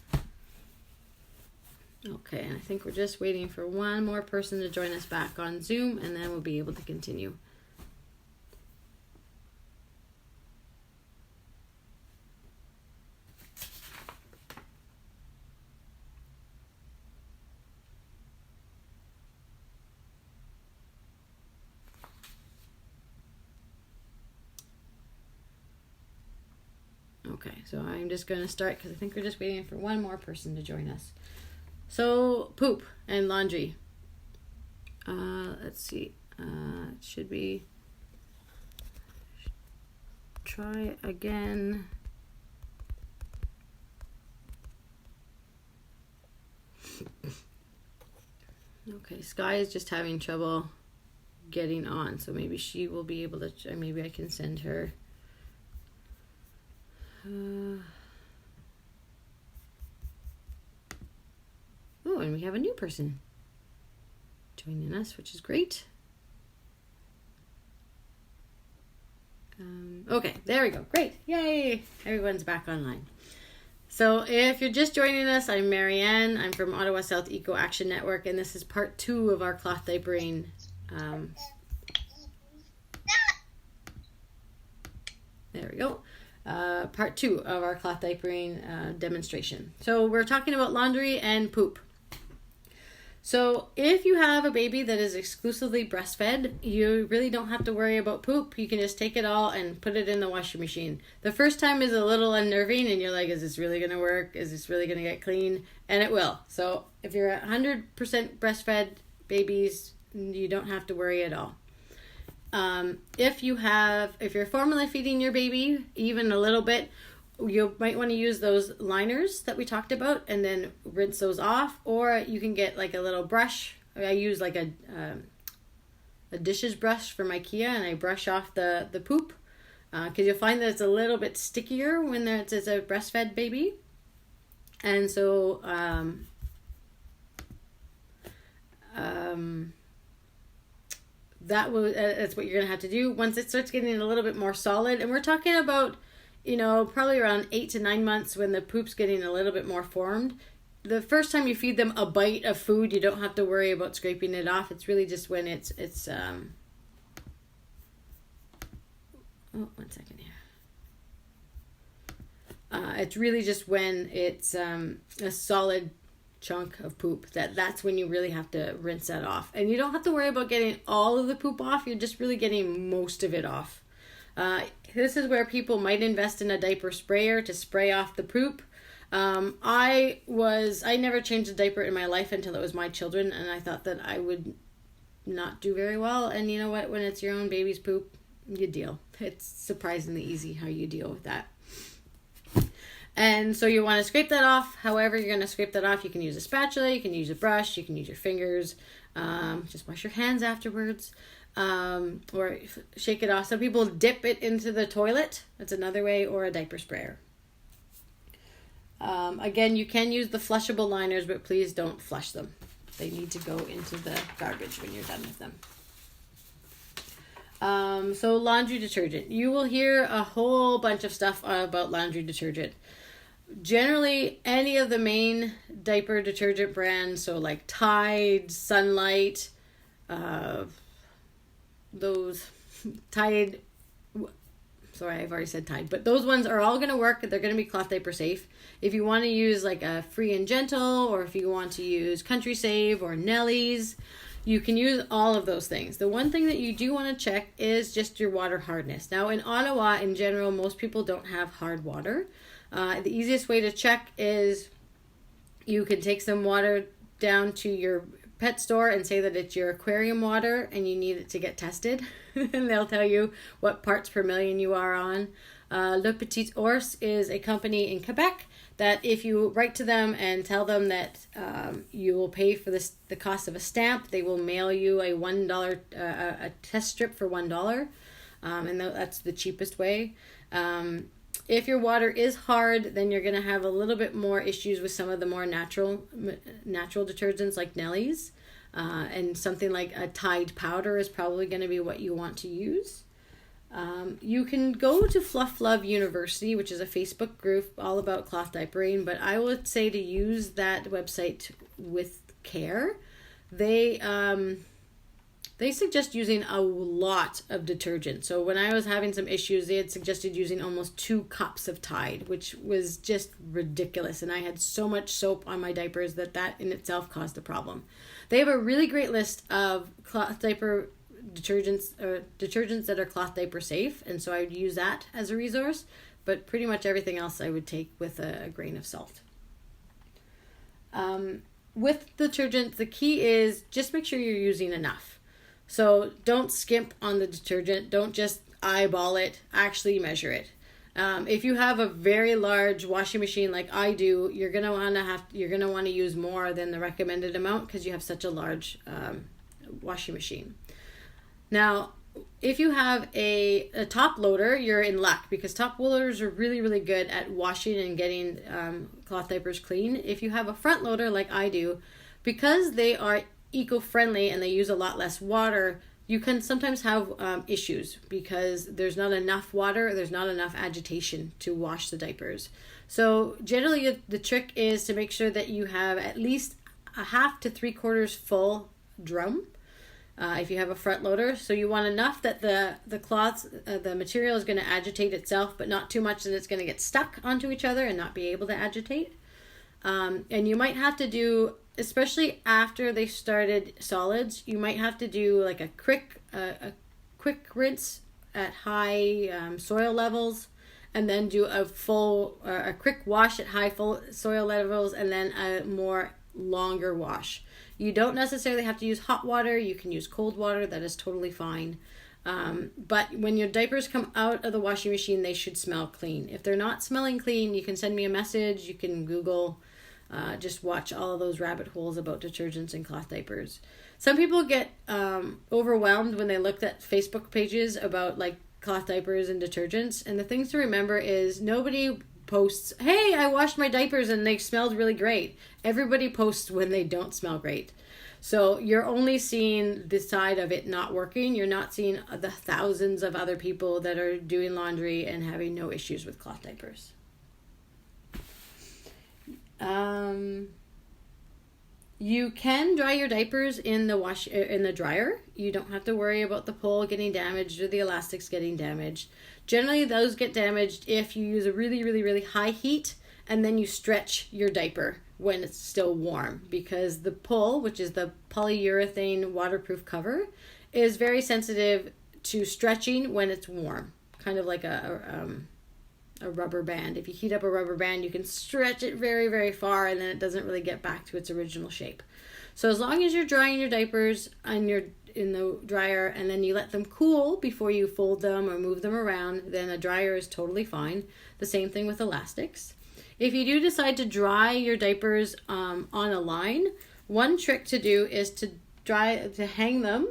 Okay, and I think we're just waiting for one more person to join us back on Zoom, and then we'll be able to continue. Okay, so I'm just going to start because I think we're just waiting for one more person to join us. So, poop and laundry. Let's see. It should be... Try again. Okay, Sky is just having trouble getting on, so maybe she will be able to... Maybe I can send her... Oh, and we have a new person joining us, which is great. Okay, there we go. Great. Yay! Everyone's back online. So if you're just joining us, I'm Marianne. I'm from Ottawa South EcoAction Network, and this is part 2 of our cloth diapering There we go. Part 2 of our cloth diapering demonstration. So we're talking about laundry and poop. So if you have a baby that is exclusively breastfed, you really don't have to worry about poop. You can just take it all and put it in the washing machine. The first time is a little unnerving and you're like, is this really going to work? Is this really going to get clean? And it will. So if you're 100% breastfed babies, you don't have to worry at all. If you're formula feeding your baby even a little bit, you might want to use those liners that we talked about and then rinse those off, or you can get like a little brush. I use like a dishes brush from IKEA, and I brush off the poop because you'll find that it's a little bit stickier when it's a breastfed baby. And so that's what you're gonna have to do once it starts getting a little bit more solid. And we're talking about, probably around 8 to 9 months when the poop's getting a little bit more formed. The first time you feed them a bite of food, you don't have to worry about scraping it off. It's really just when it's one second here. It's really just when it's a solid chunk of poop that's when you really have to rinse that off. And you don't have to worry about getting all of the poop off. You're just really getting most of it off. This is where people might invest in a diaper sprayer to spray off the poop. I never changed a diaper in my life until it was my children, and I thought that I would not do very well. And you know what? When it's your own baby's poop, you deal. It's surprisingly easy how you deal with that. And so you want to scrape that off. However you're going to scrape that off, you can use a spatula, you can use a brush, you can use your fingers. Just wash your hands afterwards. Or shake it off. Some people dip it into the toilet. That's another way, or a diaper sprayer. Again, you can use the flushable liners, but please don't flush them. They need to go into the garbage when you're done with them. So laundry detergent. You will hear a whole bunch of stuff about laundry detergent. Generally, any of the main diaper detergent brands, so like Tide, Sunlight, those Tide, sorry, I've already said Tide, but those ones are all going to work. They're going to be cloth diaper safe. If you want to use like a Free and Gentle, or if you want to use Country Save or Nellie's, you can use all of those things. The one thing that you do want to check is just your water hardness. Now in Ottawa, in general, most people don't have hard water. The easiest way to check is you can take some water down to your pet store and say that it's your aquarium water and you need it to get tested. And they'll tell you what parts per million you are on. Le Petit Ours is a company in Quebec that if you write to them and tell them that you will pay for the cost of a stamp, they will mail you a $1 a test strip for $1, and that's the cheapest way. If your water is hard, then you're going to have a little bit more issues with some of the more natural detergents like Nellie's, and something like a Tide powder is probably going to be what you want to use. You can go to Fluff Love University, which is a Facebook group all about cloth diapering, but I would say to use that website with care. They suggest using a lot of detergent. So when I was having some issues, they had suggested using almost 2 cups of Tide, which was just ridiculous. And I had so much soap on my diapers that in itself caused a problem. They have a really great list of cloth diaper detergents that are cloth diaper safe, and so I would use that as a resource, but pretty much everything else I would take with a grain of salt. With detergent, the key is just make sure you're using enough. So don't skimp on the detergent. Don't just eyeball it. Actually measure it. If you have a very large washing machine like I do, you're gonna want to use more than the recommended amount because you have such a large washing machine. Now, if you have a top loader, you're in luck because top loaders are really, really good at washing and getting cloth diapers clean. If you have a front loader like I do, because they are eco-friendly and they use a lot less water, you can sometimes have issues because there's not enough water, there's not enough agitation to wash the diapers. So generally the trick is to make sure that you have at least a half to 3/4 full drum. if you have a front loader. So you want enough that the cloths, the material is going to agitate itself, but not too much that it's going to get stuck onto each other and not be able to agitate. And you might have to do, especially after they started solids, you might have to do like a quick rinse at high soil levels, and then do a quick wash at high full soil levels, and then a more longer wash. You don't necessarily have to use hot water. You can use cold water. That is totally fine. But when your diapers come out of the washing machine, they should smell clean. If they're not smelling clean, you can send me a message. You can Google, just watch all of those rabbit holes about detergents and cloth diapers. Some people get overwhelmed when they looked at Facebook pages about like cloth diapers and detergents. And the things to remember is nobody posts, hey, I washed my diapers and they smelled really great. Everybody posts when they don't smell great. So you're only seeing the side of it not working. You're not seeing the thousands of other people that are doing laundry and having no issues with cloth diapers. You can dry your diapers in the dryer. You don't have to worry about the pole getting damaged or the elastics getting damaged. Generally, those get damaged if you use a really, really, really high heat and then you stretch your diaper when it's still warm, because the pole, which is the polyurethane waterproof cover, is very sensitive to stretching when it's warm, kind of like a rubber band. If you heat up a rubber band, you can stretch it very, very far, and then it doesn't really get back to its original shape. So as long as you're drying your diapers in the dryer and then you let them cool before you fold them or move them around, then a dryer is totally fine. The same thing with elastics. If you do decide to dry your diapers on a line, one trick to do is to hang them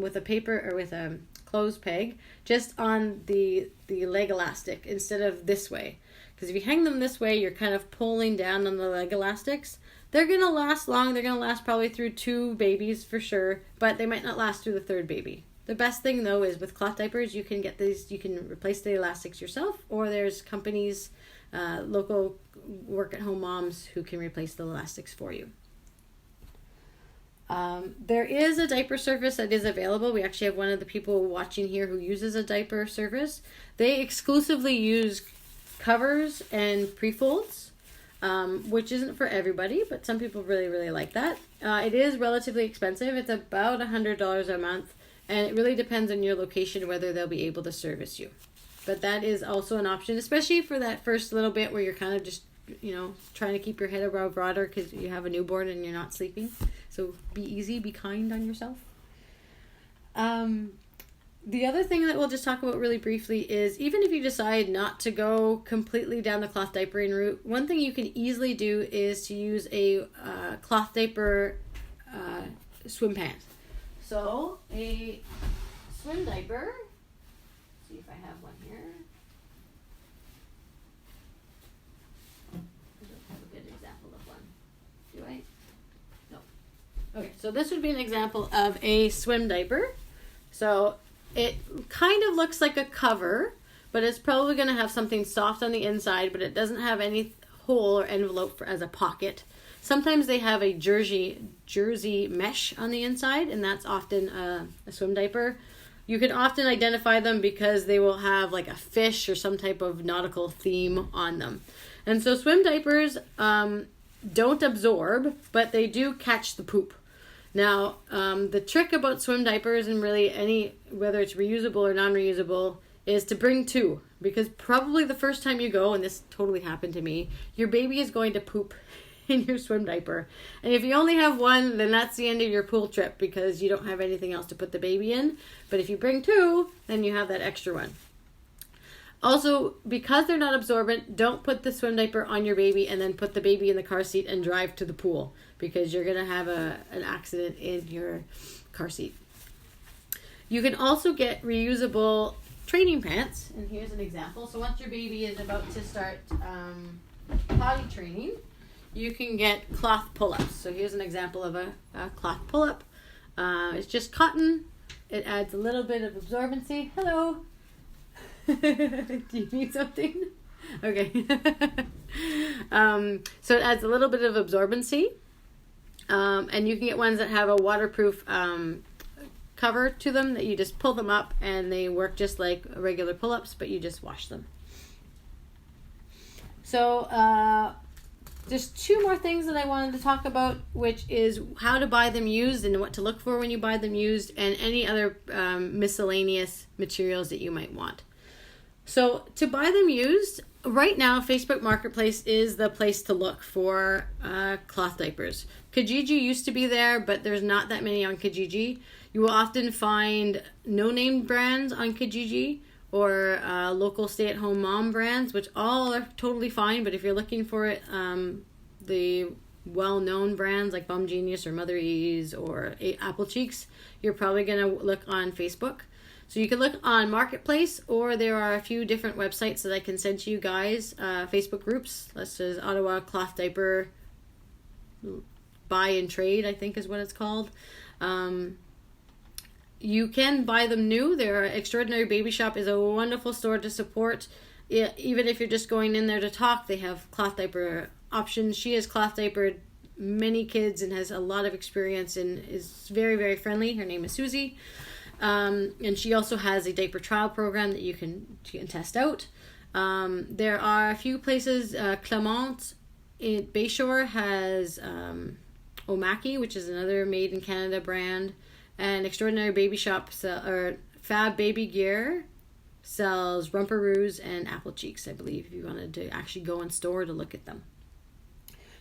with a paper or with a clothes peg just on the leg elastic instead of this way. Because if you hang them this way, you're kind of pulling down on the leg elastics. They're going to last long. They're going to last probably through 2 babies for sure, but they might not last through the 3rd baby. The best thing though is with cloth diapers, you can replace the elastics yourself, or there's companies, local work-at-home moms who can replace the elastics for you. There is a diaper service that is available. We actually have one of the people watching here who uses a diaper service. They exclusively use covers and pre-folds, which isn't for everybody, but some people really, really like that. It is relatively expensive. It's about $100 a month, and it really depends on your location whether they'll be able to service you. But that is also an option, especially for that first little bit where you're kind of just, trying to keep your head above water because you have a newborn and you're not sleeping. So be easy, be kind on yourself. The other thing that we'll just talk about really briefly is even if you decide not to go completely down the cloth diapering route, one thing you can easily do is to use a cloth diaper swim pants. So a swim diaper, see if I have one here. I don't have a good example of one. Do I? No. Okay, so this would be an example of a swim diaper. So it kind of looks like a cover, but it's probably going to have something soft on the inside, but it doesn't have any hole or envelope as a pocket. Sometimes they have a jersey mesh on the inside, and that's often a swim diaper. You can often identify them because they will have like a fish or some type of nautical theme on them. And so swim diapers don't absorb, but they do catch the poop. Now, the trick about swim diapers and really whether it's reusable or non-reusable, is to bring 2. Because probably the first time you go, and this totally happened to me, your baby is going to poop in your swim diaper. And if you only have one, then that's the end of your pool trip because you don't have anything else to put the baby in. But if you bring 2, then you have that extra one. Also, because they're not absorbent, don't put the swim diaper on your baby and then put the baby in the car seat and drive to the pool because you're going to have an accident in your car seat. You can also get reusable training pants, and here's an example. So once your baby is about to start potty training, you can get cloth pull-ups. So here's an example of a cloth pull-up. It's just cotton. It adds a little bit of absorbency. Hello. Do you need something? Okay. So it adds a little bit of absorbency. And you can get ones that have a waterproof cover to them that you just pull them up and they work just like regular pull-ups, but you just wash them. So there's two more things that I wanted to talk about, which is how to buy them used and what to look for when you buy them used, and any other miscellaneous materials that you might want. So to buy them used, right now Facebook Marketplace is the place to look for cloth diapers. Kijiji used to be there, but there's not that many on Kijiji. You will often find no-name brands on Kijiji, or local stay-at-home mom brands, which all are totally fine. But if you're looking for it, the well-known brands like Bum Genius or Mother Ease or Apple Cheeks, you're probably going to look on Facebook. So you can look on Marketplace, or there are a few different websites that I can send to you guys, Facebook groups, such as Ottawa Cloth Diaper Buy and Trade, I think is what it's called. You can buy them new. Their Extraordinary Baby Shop is a wonderful store to support. Even if you're just going in there to talk, they have cloth diaper options. She has cloth diapered many kids and has a lot of experience and is very, very friendly. Her name is Susie. And she also has a diaper trial program that you can test out. There are a few places. Clement in Bayshore has Omaki, which is another made in Canada brand. And Extraordinary Baby Shop or Fab Baby Gear sells Rumperoos and Apple Cheeks, I believe, if you wanted to actually go in store to look at them.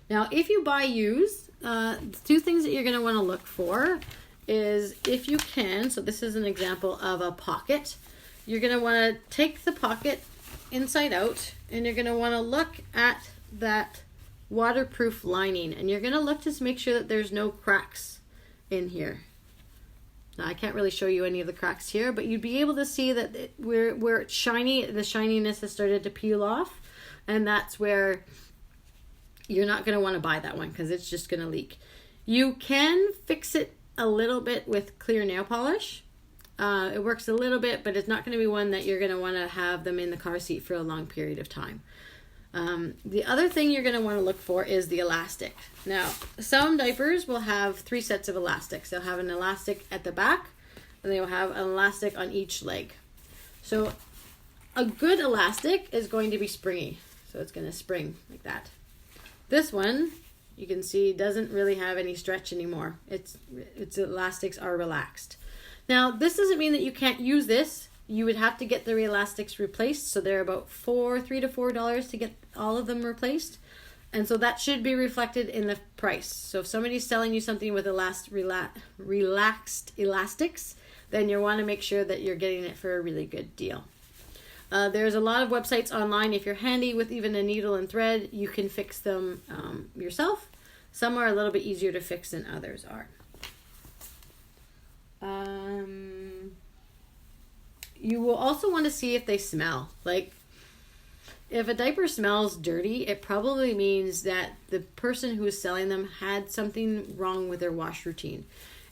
Now, if you buy used, the two things that you're going to want to look for is, if you can, so this is an example of a pocket. You're going to want to take the pocket inside out, and you're going to want to look at that waterproof lining, and you're going to look to make sure that there's no cracks in here. Now, I can't really show you any of the cracks here, but you'd be able to see that where it's shiny, the shininess has started to peel off, and that's where you're not going to want to buy that one because it's just going to leak. You can fix it a little bit with clear nail polish. It works a little bit, but it's not going to be one that you're going to want to have them in the car seat for a long period of time. The other thing you're going to want to look for is the elastic. Now, some diapers will have 3 sets of elastics. They'll have an elastic at the back, and they will have an elastic on each leg. So a good elastic is going to be springy. So it's going to spring like that. This one, you can see, doesn't really have any stretch anymore. Its elastics are relaxed. Now, this doesn't mean that you can't use this. You would have to get the elastics replaced, so they're about $3 to $4 to get all of them replaced, and so that should be reflected in the price. So if somebody's selling you something with relaxed elastics, then you want to make sure that you're getting it for a really good deal. There's a lot of websites online. If you're handy with even a needle and thread, you can fix them yourself. Some are a little bit easier to fix than others are. You will also want to see if they smell. Like, if a diaper smells dirty, it probably means that the person who is selling them had something wrong with their wash routine.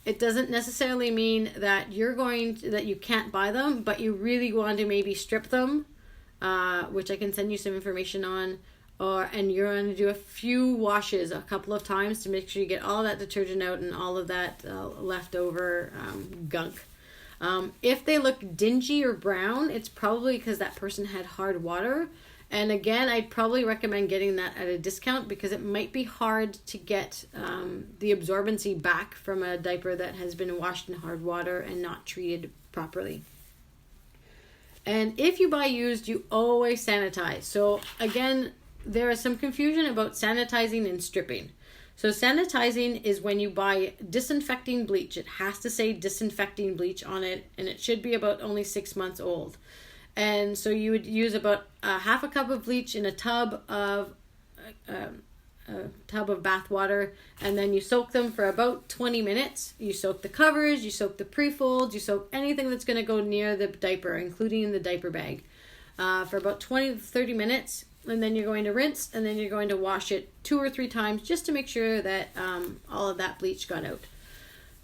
It doesn't necessarily mean that that you can't buy them, but you really want to maybe strip them, which I can send you some information on, and you're going to do a few washes a couple of times to make sure you get all that detergent out and all of that leftover gunk. If they look dingy or brown, it's probably because that person had hard water. And again, I'd probably recommend getting that at a discount because it might be hard to get the absorbency back from a diaper that has been washed in hard water and not treated properly. And if you buy used, you always sanitize. So again, there is some confusion about sanitizing and stripping. So sanitizing is when you buy disinfecting bleach. It has to say disinfecting bleach on it, and it should be about only 6 months old. And so you would use about half a cup of bleach in a tub of bath water, and then you soak them for about 20 minutes. You soak the covers, you soak the pre-folds, you soak anything that's going to go near the diaper, including the diaper bag, for about 20 to 30 minutes. And then you're going to rinse, and then you're going to wash it 2 or 3 times just to make sure that all of that bleach got out.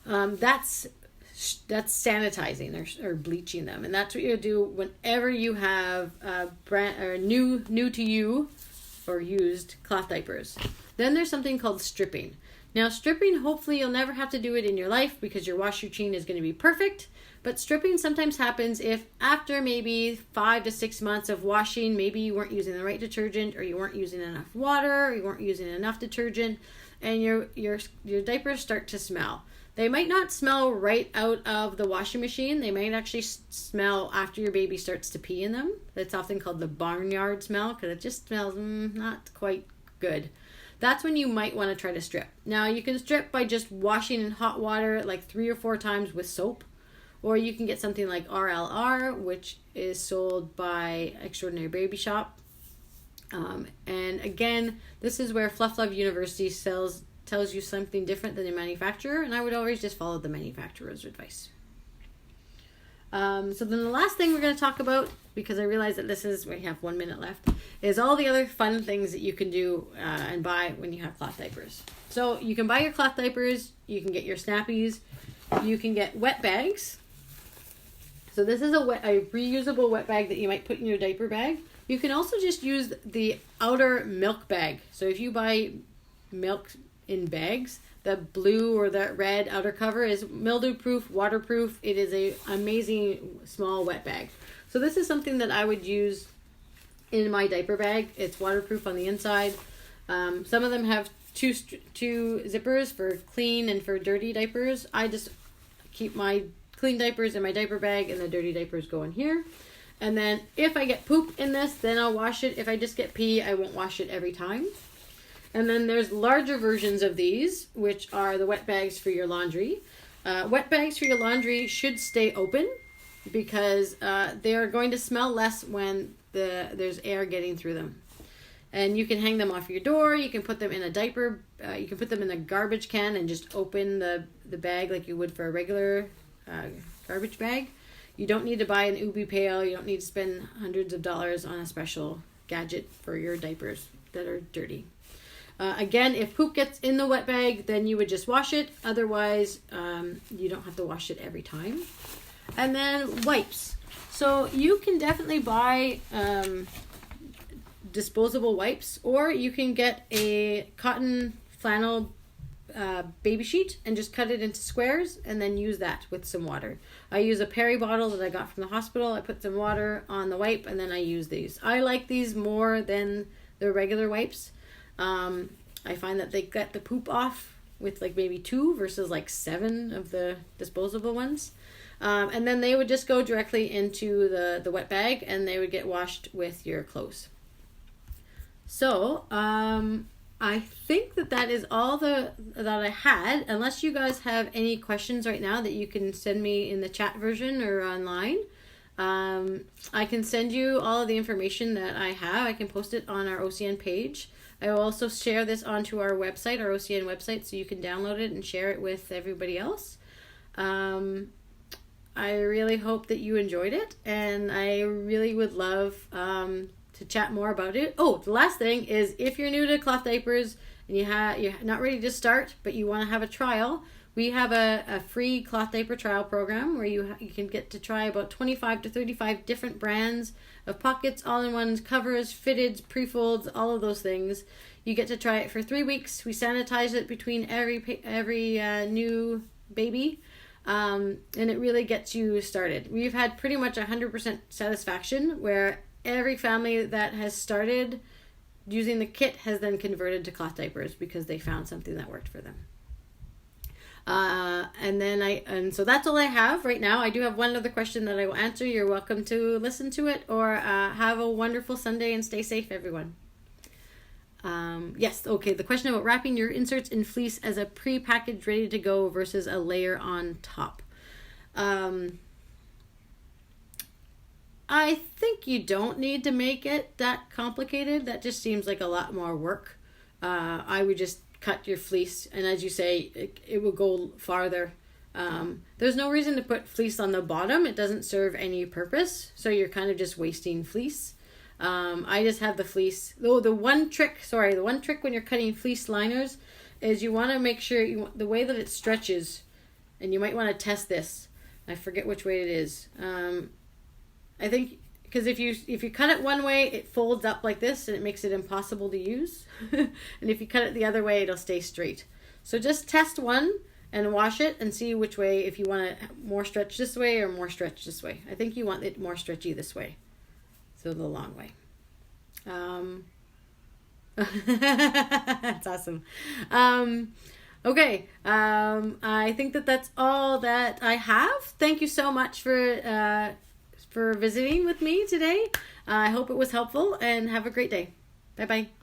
That's sanitizing or bleaching them, and that's what you do whenever you have brand or new to you or used cloth diapers. Then there's something called stripping. Now, stripping, hopefully you'll never have to do it in your life because your wash routine is going to be perfect. But stripping sometimes happens if after maybe 5 to 6 months of washing, maybe you weren't using the right detergent, or you weren't using enough water, or you weren't using enough detergent, and your diapers start to smell. They might not smell right out of the washing machine. They might actually smell after your baby starts to pee in them. That's often called the barnyard smell because it just smells not quite good. That's when you might want to try to strip. Now, you can strip by just washing in hot water like 3 or 4 times with soap. Or you can get something like RLR, which is sold by Extraordinary Baby Shop. And again, this is where Fluff Love University tells you something different than the manufacturer. And I would always just follow the manufacturer's advice. So then the last thing we're going to talk about, because I realize that we have 1 minute left, is all the other fun things that you can do and buy when you have cloth diapers. So you can buy your cloth diapers, you can get your snappies, you can get wet bags. So this is a reusable wet bag that you might put in your diaper bag. You can also just use the outer milk bag. So if you buy milk in bags, the blue or the red outer cover is mildew proof, waterproof. It is an amazing small wet bag. So this is something that I would use in my diaper bag. It's waterproof on the inside. Some of them have two zippers for clean and for dirty diapers. I just keep my clean diapers in my diaper bag and the dirty diapers go in here. And then if I get poop in this, then I'll wash it. If I just get pee, I won't wash it every time. And then there's larger versions of these, which are the wet bags for your laundry. Wet bags for your laundry should stay open because they are going to smell less when there's air getting through them. And you can hang them off your door. You can put them in a diaper. You can put them in a garbage can and just open the bag like you would for a regular garbage bag. You don't need to buy an Ubi pail. You don't need to spend hundreds of dollars on a special gadget for your diapers that are dirty. Again, if poop gets in the wet bag, then you would just wash it. Otherwise, you don't have to wash it every time. And then wipes. So you can definitely buy disposable wipes, or you can get a cotton flannel baby sheet and just cut it into squares and then use that with some water. I use a Perry bottle that I got from the hospital. I put some water on the wipe and then I use these. I like these more than the regular wipes. I find that they get the poop off with like maybe 2 versus like 7 of the disposable ones. And then they would just go directly into the wet bag and they would get washed with your clothes. So, I think that is all that I had, unless you guys have any questions right now that you can send me in the chat version or online. I can send you all of the information that I have. I can post it on our OSEAN page. I will also share this onto our website, our OSEAN website, so you can download it and share it with everybody else. I really hope that you enjoyed it, and I really would love to chat more about it. Oh, the last thing is, if you're new to cloth diapers and you're not ready to start, but you want to have a trial, we have a free cloth diaper trial program where you can get to try about 25 to 35 different brands of pockets, all-in-ones, covers, fitteds, pre-folds, all of those things. You get to try it for 3 weeks. We sanitize it between every new baby, and it really gets you started. We've had pretty much 100% satisfaction where every family that has started using the kit has then converted to cloth diapers because they found something that worked for them. And so that's all I have right now. I do have one other question that I will answer. You're welcome to listen to it, or have a wonderful Sunday and stay safe, everyone. Yes, okay, the question about wrapping your inserts in fleece as a pre-packaged ready to go versus a layer on top. I think you don't need to make it that complicated. That just seems like a lot more work. I would just cut your fleece, and as you say, it will go farther. There's no reason to put fleece on the bottom. It doesn't serve any purpose, so you're kind of just wasting fleece. I just have the fleece. The one trick when you're cutting fleece liners is you want to make sure the way that it stretches, and you might want to test this. I forget which way it is. I think because if you cut it one way, it folds up like this and it makes it impossible to use. And if you cut it the other way, it'll stay straight. So just test one and wash it and see which way, if you want it more stretch this way or more stretch this way. I think you want it more stretchy this way. So the long way. That's awesome. Okay. I think that's all that I have. Thank you so much for visiting with me today. I hope it was helpful, and have a great day. Bye-bye.